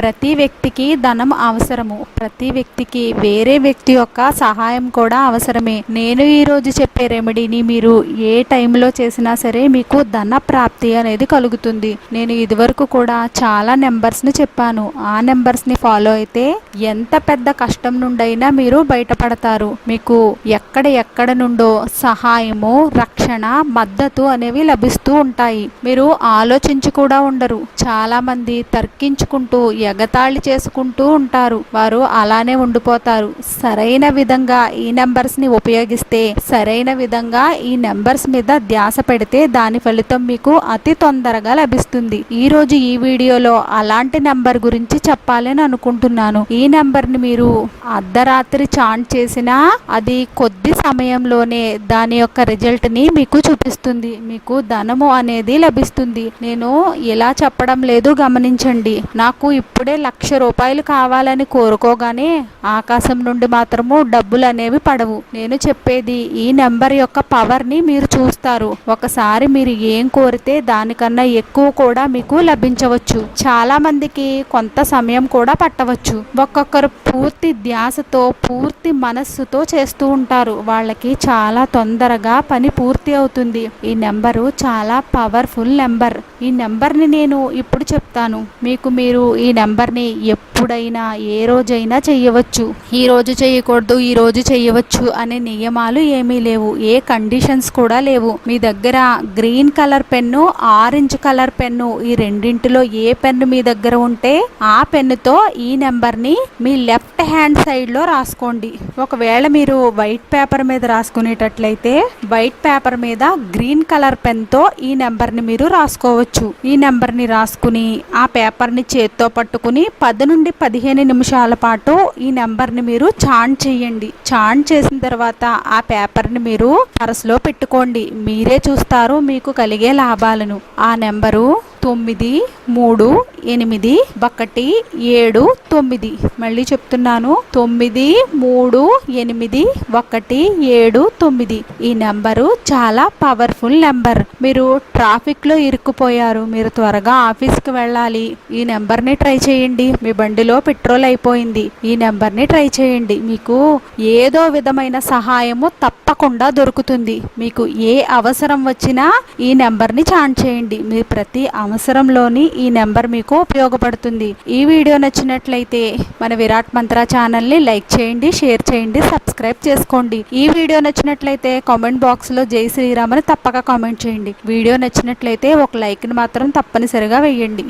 ప్రతి వ్యక్తికి ధనం అవసరము. ప్రతి వ్యక్తికి వేరే వ్యక్తి యొక్క సహాయం కూడా అవసరమే. నేను ఈరోజు చెప్పే రెమెడీని మీరు ఏ టైంలో చేసినా సరే మీకు ధన ప్రాప్తి అనేది కలుగుతుంది. నేను ఇదివరకు కూడా చాలా నెంబర్స్ని చెప్పాను. ఆ నెంబర్స్ని ఫాలో అయితే ఎంత పెద్ద కష్టం నుండైనా మీరు బయటపడతారు. మీకు ఎక్కడ నుండో సహాయము, రక్షణ, మద్దతు అనేవి లభిస్తూ ఉంటాయి. మీరు ఆలోచించి కూడా ఉండరు. చాలా మంది తర్కించుకుంటూ ఎగతాళి చేసుకుంటూ ఉంటారు. వారు అలానే ఉండిపోతారు. సరైన విధంగా ఈ నెంబర్స్ ని ఉపయోగిస్తే, సరైన విధంగా ఈ నెంబర్స్ మీద ధ్యాస పెడితే దాని ఫలితం మీకు అతి తొందరగా లభిస్తుంది. ఈ రోజు ఈ వీడియోలో అలాంటి నెంబర్ గురించి చెప్పాలని అనుకుంటున్నాను. ఈ నెంబర్ ని మీరు అర్ధరాత్రి చాంట్ చేసినా అది కొద్ది సమయంలోనే దాని యొక్క రిజల్ట్ ని మీకు చూపిస్తుంది. మీకు ధనము అనేది లభిస్తుంది. నేను ఇలా చెప్పడం లేదు, గమనించండి. నాకు ఇప్పుడే 1,00,000 రూపాయలు కావాలని కోరుకోగానే ఆకాశం నుండి మాత్రము డబ్బులు అనేవి పడవు. నేను చెప్పేది ఈ నెంబర్ యొక్క పవర్ ని మీరు చూస్తారు. ఒకసారి మీరు ఏం కోరితే దానికన్నా ఎక్కువ కూడా మీకు లభించవచ్చు. చాలా మందికి కొంత సమయం కూడా పట్టవచ్చు. ఒక్కొక్కరు పూర్తి ధ్యాసతో, పూర్తి మనస్సుతో చేస్తూ ఉంటారు. వాళ్ళకి చాలా తొందరగా పని పూర్తి అవుతుంది. ఈ నెంబరు చాలా పవర్ఫుల్ నెంబర్. ఈ నెంబర్ని నేను ఇప్పుడు చెప్తాను. మీరు ఈ నెంబర్ని ఎప్పుడైనా ఏ రోజైనా చెయ్యవచ్చు. ఈ రోజు చేయకూడదు, ఈ రోజు చెయ్యవచ్చు అనే నియమాలు ఏమీ లేవు. ఏ కండిషన్స్ కూడా లేవు. మీ దగ్గర green colour pen, orange colour pen, ఈ రెండింటిలో ఏ పెన్ను మీ దగ్గర ఉంటే ఆ పెన్నుతో ఈ నెంబర్ని మీ లెఫ్ట్ హ్యాండ్ సైడ్లో రాసుకోండి. ఒకవేళ మీరు వైట్ పేపర్ మీద రాసుకునేటట్లయితే వైట్ పేపర్ మీద గ్రీన్ కలర్ పెన్తో ఈ నెంబర్ని మీరు రాసుకోవచ్చు. ఈ నెంబర్ని రాసుకుని ఆ పేపర్ని చేత్తో పట్టుకుని 10 నుండి 15 నిమిషాల పాటు ఈ నెంబర్ని మీరు చాంట్ చేయండి. చాంట్ చేసిన తర్వాత ఆ పేపర్ని మీరు పర్సులో పెట్టుకోండి. మీరే చూస్తారు మీకు కలిగే లాభాలను. ఆ నెంబరు 938179. మళ్ళీ చెప్తున్నాను, 938179. ఈ నెంబరు చాలా పవర్ఫుల్ నెంబర్. మీరు ట్రాఫిక్ లో ఇరుక్కుపోయారు, మీరు త్వరగా ఆఫీస్కి వెళ్ళాలి, ఈ నెంబర్ని ట్రై చేయండి. మీ బండిలో పెట్రోల్ అయిపోయింది, ఈ నెంబర్ని ట్రై చేయండి. మీకు ఏదో విధమైన సహాయము తప్పకుండా దొరుకుతుంది. మీకు ఏ అవసరం వచ్చినా ఈ నెంబర్ని చాంట్ చేయండి. మీ ప్రతి అవసరంలోని ఈ నెంబర్ మీకు ఉపయోగపడుతుంది. ఈ వీడియో నచ్చినట్లయితే మన విరాట్ మంత్ర ఛానల్ని లైక్ చేయండి, షేర్ చేయండి, సబ్స్క్రైబ్ చేసుకోండి. ఈ వీడియో నచ్చినట్లయితే కామెంట్ బాక్స్ లో జై శ్రీరామ్ అని తప్పక కామెంట్ చేయండి. వీడియో నచ్చినట్లయితే ఒక లైక్ ని మాత్రం తప్పనిసరిగా వేయండి.